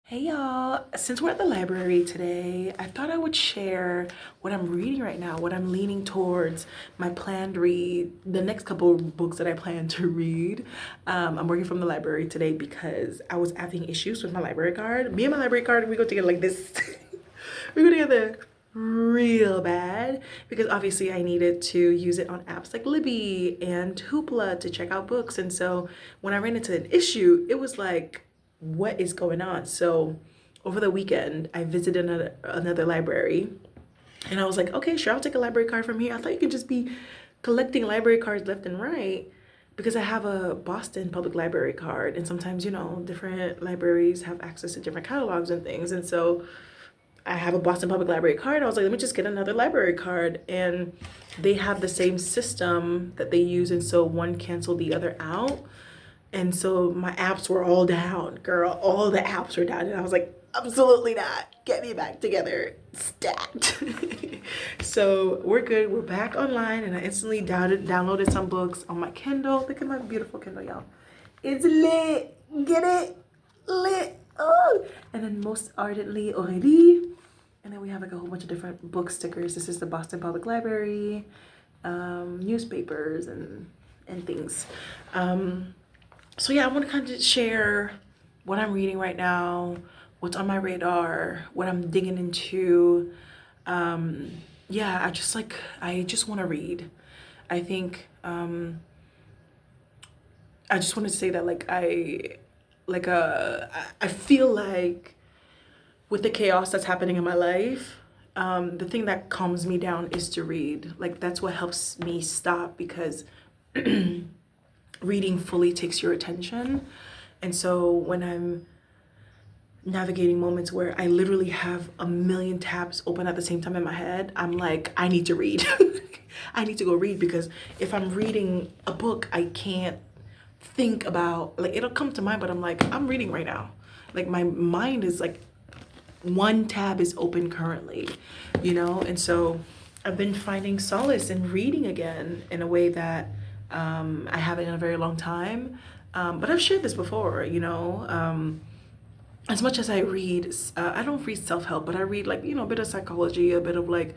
Hey y'all, since we're at the library today, I thought I would share what I'm reading right now, what I'm leaning towards, my planned read, the next couple of books that I plan to read. I'm working from the library today because I was having issues with my library card. Me and my library card, we go together like this. We go together real bad because obviously I needed to use it on apps like Libby and Hoopla to check out books. And so when I ran into an issue, it was like, what is going on? So over the weekend, I visited another library and I was like, okay, sure, I'll take a library card from here. I thought you could just be collecting library cards left and right because I have a Boston Public Library card. And sometimes, different libraries have access to different catalogs and things. And so I have a Boston Public Library card. I was like, let me just get another library card. And they have the same system that they use. And so one canceled the other out. And so my apps were all down, girl. All the apps were down. And I was like, absolutely not. Get me back together. Stat. So we're good. We're back online. And I instantly downloaded some books on my Kindle. Look at my beautiful Kindle, y'all. It's lit. Get it? Lit. Oh. And then most ardently already. And then we have like a whole bunch of different book stickers. This is the Boston Public Library, newspapers and things. So yeah, I want to kind of share what I'm reading right now, what's on my radar, what I'm digging into. Yeah, I just want to read. I think I just wanted to say that I feel like with the chaos that's happening in my life, the thing that calms me down is to read. Like that's what helps me stop because reading fully takes your attention. And so when I'm navigating moments where I literally have a million tabs open at the same time in my head, I'm like, I need to read. I need to go read because if I'm reading a book, I can't think about, like, it'll come to mind, but I'm like, I'm reading right now. Like my mind is like, one tab is open currently, And so I've been finding solace in reading again in a way that I haven't in a very long time. But I've shared this before, as much as I read, I don't read self-help, but I read like, a bit of psychology, a bit of like,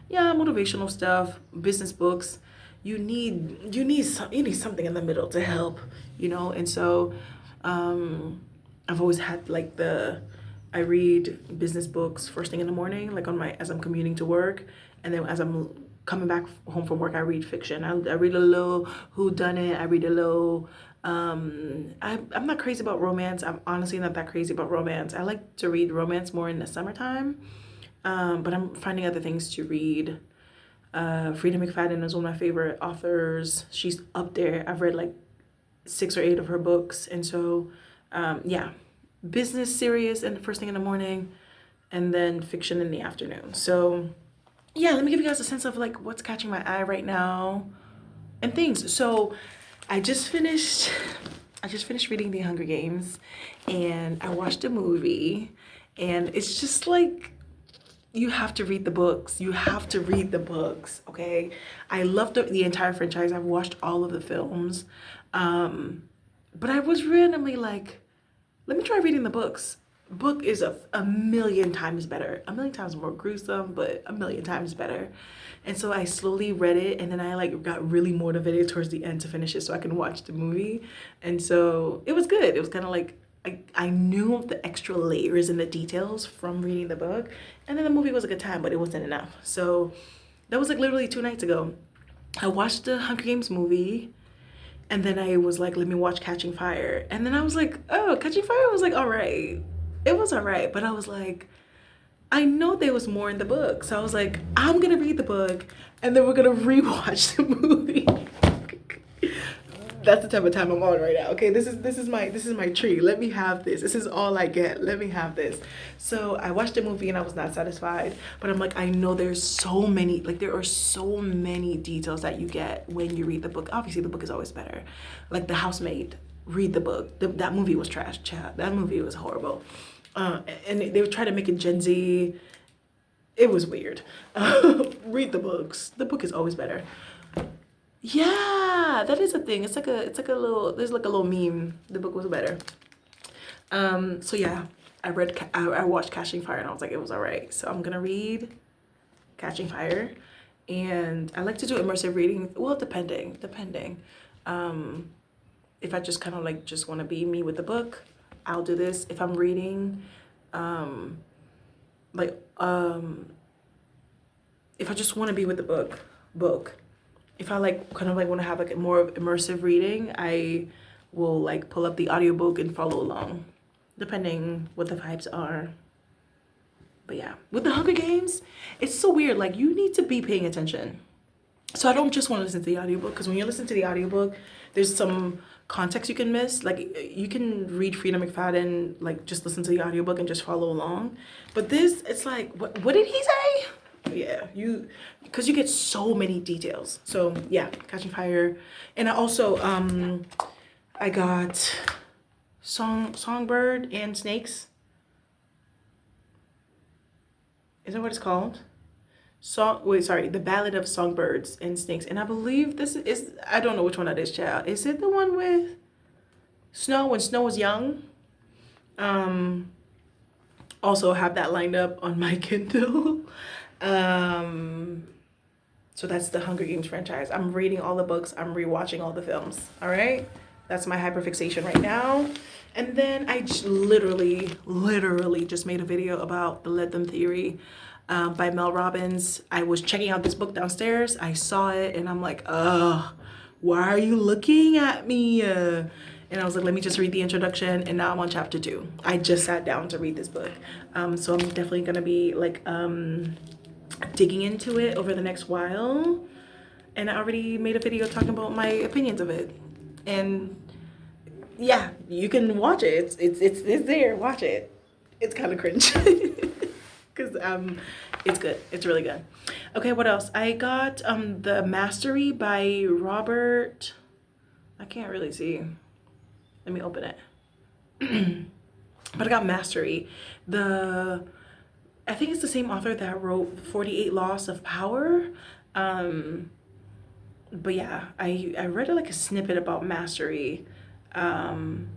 yeah, motivational stuff, business books. You need something in the middle to help, And so I've always had like I read business books first thing in the morning, like as I'm commuting to work, and then as I'm coming back home from work, I read fiction. I read a little whodunit. I read a little. I'm not crazy about romance. I'm honestly not that crazy about romance. I like to read romance more in the summertime, but I'm finding other things to read. Frida McFadden is one of my favorite authors. She's up there. I've read like 6 or 8 of her books, and so yeah, business serious and the first thing in the morning, and then fiction in the afternoon. So yeah, let me give you guys a sense of like what's catching my eye right now and things. So I just finished reading The Hunger Games and I watched a movie, and it's just like you have to read the books. You have to read the books, okay? I love the entire franchise. I've watched all of the films. But I was randomly like, let me try reading the books. Book is a million times better, a million times more gruesome, but a million times better. And so I slowly read it, and then I like got really motivated towards the end to finish it so I can watch the movie. And so it was good. It was kind of like I knew the extra layers and the details from reading the book, and then the movie was a good time, but it wasn't enough. So that was like literally 2 nights ago. I watched the Hunger Games movie. And then I was like, let me watch Catching Fire. And then I was like, oh, Catching Fire was like, all right. It was all right. But I was like, I know there was more in the book. So I was like, I'm going to read the book and then we're going to rewatch the movie. That's the type of time I'm on right now. Okay, this is my tree. Let me have this. This is all I get. Let me have this. So I watched the movie and I was not satisfied. But I'm like, I know there are so many details that you get when you read the book. Obviously, the book is always better. Like The Housemaid, read the book. That movie was trash, chat. That movie was horrible. And they would try to make it Gen Z. It was weird. Read the books. The book is always better. Yeah, that is a thing. It's like a little, there's like a little meme. The book was better. So yeah, I watched Catching Fire and I was like, it was all right. So I'm gonna read Catching Fire, and I like to do immersive reading. Well, depending. Um, if I just kind of like just want to be me with the book, I'll do this. If I'm reading, um, like if I just want to be with the book. If I like kind of like want to have like a more of immersive reading, I will like pull up the audiobook and follow along, depending what the vibes are. But yeah, with the Hunger Games, it's so weird. Like you need to be paying attention. So I don't just want to listen to the audiobook, because when you listen to the audiobook, there's some context you can miss. Like you can read Frida McFadden, like just listen to the audiobook and just follow along. But this, it's like, what did he say? Yeah, because you get so many details. So yeah, Catching Fire. And I also I got Songbird and Snakes. Is that what it's called? The Ballad of Songbirds and Snakes. And I believe this is, I don't know which one that is, child. Is it the one with Snow, when Snow was young? Also have that lined up on my Kindle. So that's the Hunger Games franchise. I'm reading all the books. I'm rewatching all the films. All right. That's my hyperfixation right now. And then I literally just made a video about the Let Them Theory by Mel Robbins. I was checking out this book downstairs. I saw it and I'm like, why are you looking at me? And I was like, let me just read the introduction. And now I'm on chapter 2. I just sat down to read this book. So I'm definitely going to be like digging into it over the next while. And I already made a video talking about my opinions of it. And yeah, you can watch it. It's there. Watch it. It's kind of cringe because it's good. It's really good. Okay, what else? I got The Mastery by Robert. I can't really see. Let me open it. But I got Mastery. I think it's the same author that wrote 48 Laws of Power. But yeah, I read like a snippet about Mastery. And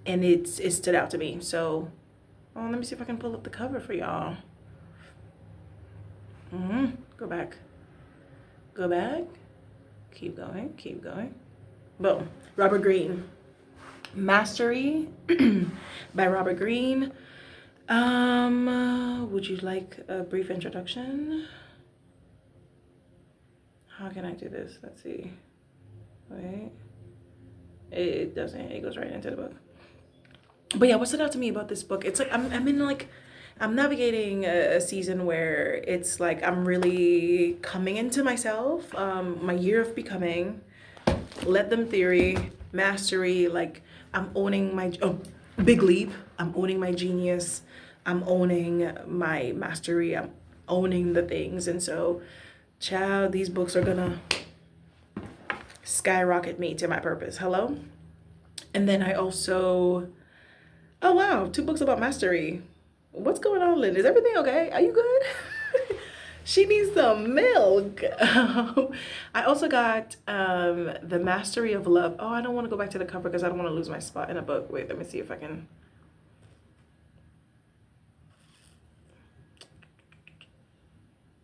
it stood out to me. So, let me see if I can pull up the cover for y'all. Go back. Keep going. Boom. Robert Greene. Mastery by Robert Greene. Would you like a brief introduction? How can I do this? Let's see. Wait. It doesn't. It goes right into the book. But yeah, what stood out to me about this book? It's like I'm in like I'm navigating a season where it's like I'm really coming into myself. My year of becoming. Let Them Theory, Mastery. Like I'm owning my big leap. I'm owning my genius. I'm owning my mastery. I'm owning the things. And so, child, these books are gonna skyrocket me to my purpose. Hello? And then I also, oh wow, 2 books about mastery. What's going on, Lynn? Is everything okay? Are you good? She needs some milk. I also got The Mastery of Love. Oh, I don't want to go back to the cover because I don't want to lose my spot in a book. Wait, let me see if I can.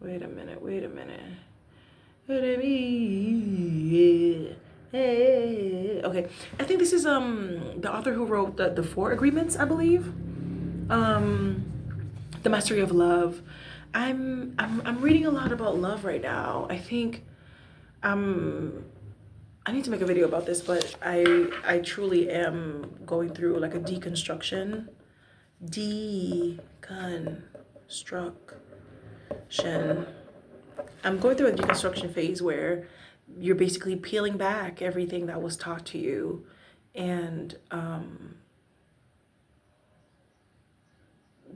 Wait a minute. Okay, I think this is the author who wrote the 4 Agreements, I believe. The Mastery of Love. I'm reading a lot about love right now. I think I need to make a video about this, but I truly am going through like a deconstruction. I'm going through a deconstruction phase where you're basically peeling back everything that was taught to you and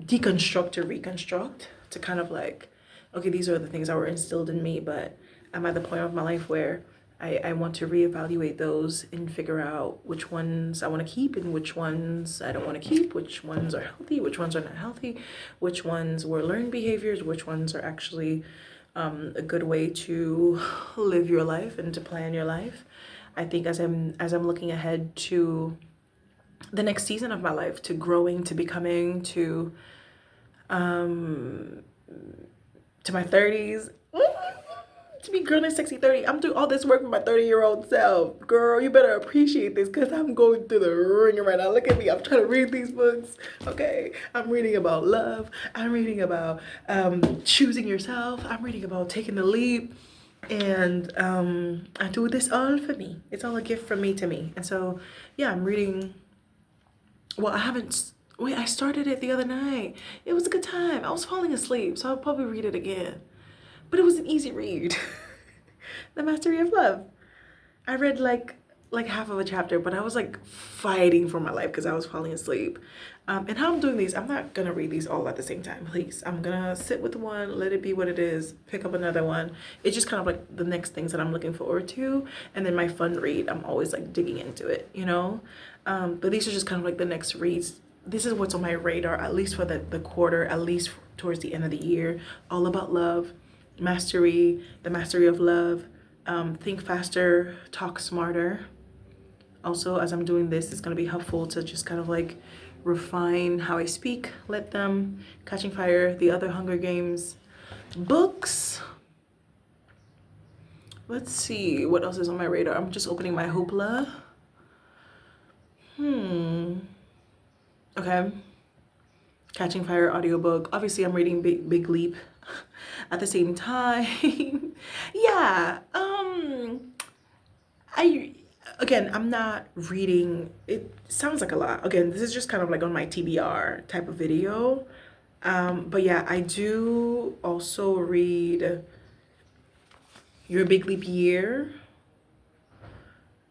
deconstruct to reconstruct to kind of like, okay, these are the things that were instilled in me, but I'm at the point of my life where I want to reevaluate those and figure out which ones I want to keep and which ones I don't want to keep, which ones are healthy, which ones are not healthy, which ones were learned behaviors, which ones are actually a good way to live your life and to plan your life. I think as I'm looking ahead to the next season of my life, to growing, to becoming, um to my 30s. To be girl in sexy 30. I'm doing all this work for my 30-year-old self. Girl, you better appreciate this because I'm going through the ringer right now. Look at me. I'm trying to read these books. Okay. I'm reading about love. I'm reading about choosing yourself. I'm reading about taking the leap. And I do this all for me. It's all a gift from me to me. And so, yeah, I'm reading. Well, I haven't. Wait, I started it the other night. It was a good time. I was falling asleep, so I'll probably read it again. But it was an easy read. The Mastery of Love. I read like half of a chapter, but I was like fighting for my life because I was falling asleep. And how I'm doing these, I'm not gonna read these all at the same time, please. I'm gonna sit with one, let it be what it is, pick up another one. It's just kind of like the next things that I'm looking forward to. And then my fun read, I'm always like digging into it, you know? But these are just kind of like the next reads. This is what's on my radar, at least for the quarter, at least towards the end of the year. All about love, mastery, the mastery of love, think faster, talk smarter. Also, as I'm doing this, it's going to be helpful to just kind of like refine how I speak. Let Them, Catching Fire, the other Hunger Games books. Let's see what else is on my radar. I'm just opening my Hoopla. Okay. Catching Fire audiobook. Obviously, I'm reading Big Leap at the same time. Yeah. I'm not reading. It sounds like a lot. Again, this is just kind of like on my TBR type of video. But yeah, I do also read Your Big Leap Year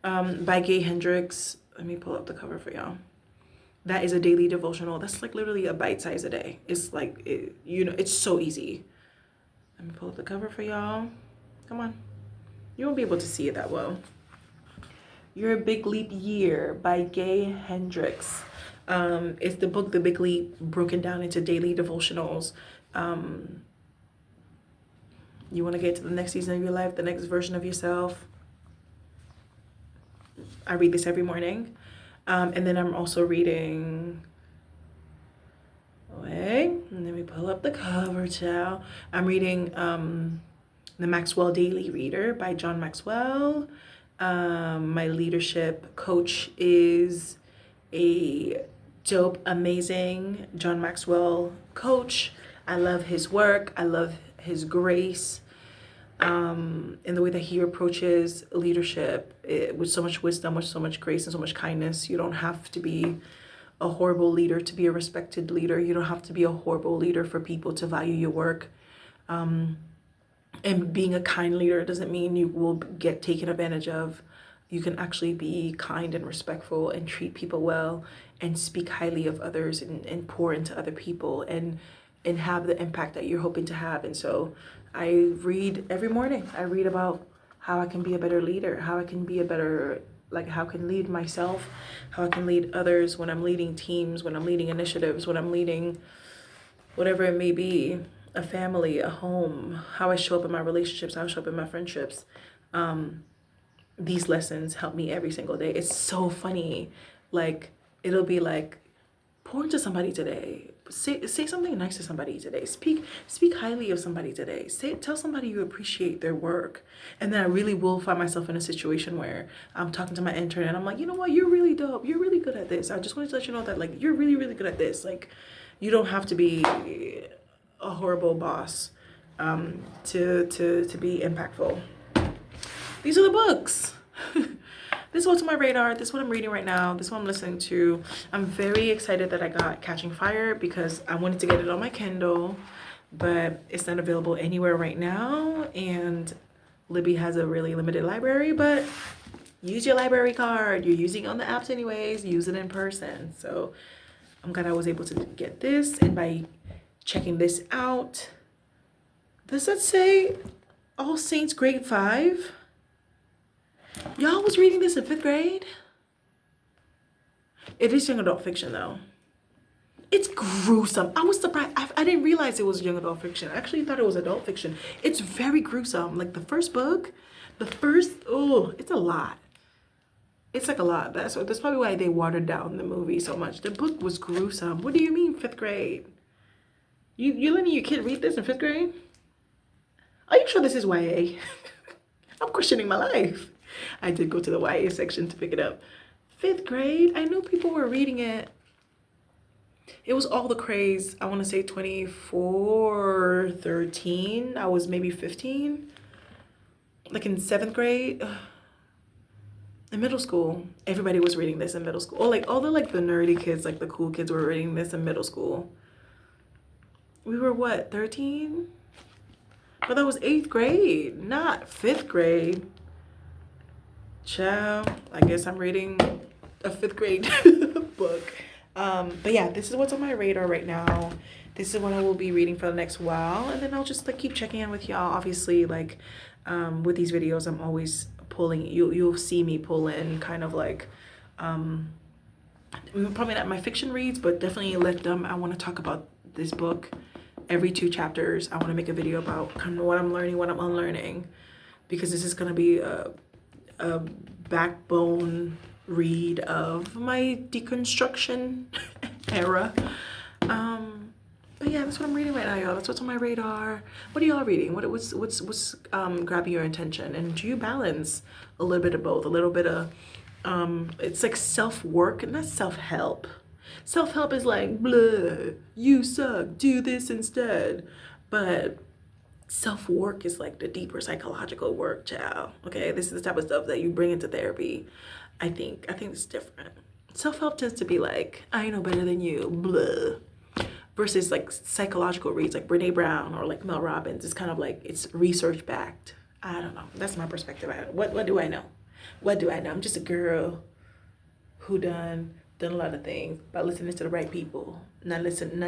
by Gay Hendricks. Let me pull up the cover for y'all. That is a daily devotional. That's like literally a bite size a day. It's like, it's so easy. Let me pull up the cover for y'all. Come on. You won't be able to see it that well. Your Big Leap Year by Gay Hendricks. It's the book, The Big Leap, broken down into daily devotionals. You want to get to the next season of your life, the next version of yourself. I read this every morning. And then I'm also reading, wait, let me pull up the cover, child. I'm reading The Maxwell Daily Reader by John Maxwell. My leadership coach is a dope, amazing John Maxwell coach. I love his work. I love his grace. In the way that he approaches leadership with so much wisdom, with so much grace and so much kindness. You don't have to be a horrible leader to be a respected leader. You don't have to be a horrible leader for people to value your work. And being a kind leader doesn't mean you will get taken advantage of. You can actually be kind and respectful and treat people well and speak highly of others and pour into other people and have the impact that you're hoping to have. And so I read every morning. I read about how I can be a better leader, how I can be a better, how I can lead myself, how I can lead others when I'm leading teams, when I'm leading initiatives, when I'm leading whatever it may be, a family, a home, how I show up in my relationships, how I show up in my friendships. These lessons help me every single day. It's so funny. It'll be like, pour into somebody today. Say something nice to somebody today. Speak highly of somebody today. Tell somebody you appreciate their work. And then I really will find myself in a situation where I'm talking to my intern and I'm like, you know what, you're really dope. You're really good at this. I just wanted to let you know that you're really, really good at this. You don't have to be a horrible boss to be impactful. These are the books. This is what's on my radar. This is what I'm reading right now. This is what I'm listening to. I'm very excited that I got Catching Fire because I wanted to get it on my Kindle, but it's not available anywhere right now. And Libby has a really limited library, but use your library card. You're using it on the apps anyways. Use it in person. So I'm glad I was able to get this. And by checking this out, does that say All Saints Grade 5? Y'all was reading this in 5th grade? It is young adult fiction though. It's gruesome. I was surprised. I didn't realize it was young adult fiction. I actually thought it was adult fiction. It's very gruesome. The first book, it's a lot. It's like a lot. That's probably why they watered down the movie so much. The book was gruesome. What do you mean 5th grade? You letting your kid read this in 5th grade? Are you sure this is YA? I'm questioning my life. I did go to the YA section to pick it up. 5th grade? I knew people were reading it. It was all the craze. I want to say 24, 13. I was maybe 15. Like in 7th grade. In middle school, everybody was reading this in middle school. Or like all the nerdy kids, like the cool kids were reading this in middle school. We were what, 13? But that was 8th grade, not 5th grade. Child, I guess I'm reading a 5th grade book. But yeah, this is what's on my radar right now. This is what I will be reading for the next while, and then I'll just like keep checking in with y'all. Obviously, like with these videos, I'm always pulling. You'll see me pull in kind of like probably not my fiction reads, but definitely let them. I want to talk about this book every 2 chapters. I want to make a video about kind of what I'm learning, what I'm unlearning, because this is gonna be a backbone read of my deconstruction era. But yeah, that's what I'm reading right now, y'all. That's what's on my radar. What are y'all reading? What's grabbing your attention? And do you balance a little bit of both? A little bit of it's like self-work, not self-help. Self-help is like, blah, you suck, do this instead. But self-work is like the deeper psychological work, child. Okay, this is the type of stuff that you bring into therapy. I think it's different. Self-help tends to be like, I know better than you, blah. Versus like psychological reads like Brene Brown or like Mel Robbins. It's kind of like it's research backed. I don't know. That's my perspective on it. What do I know? What do I know? I'm just a girl who done a lot of things by listening to the right people. Not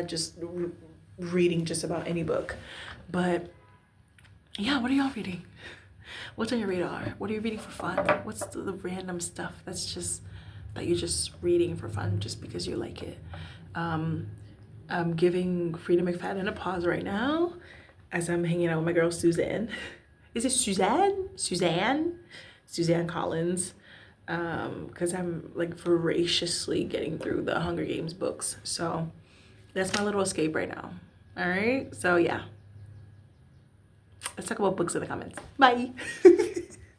just reading just about any book. But yeah, what are y'all reading? What's on your radar? What are you reading for fun? What's the random stuff that's just that you're just reading for fun just because you like it? I'm giving Freida McFadden a pause right now as I'm hanging out with my girl Suzanne. Is it Suzanne? Suzanne Collins. Because I'm like voraciously getting through the Hunger Games books. So that's my little escape right now. All right. So yeah. Let's talk about books in the comments. Bye.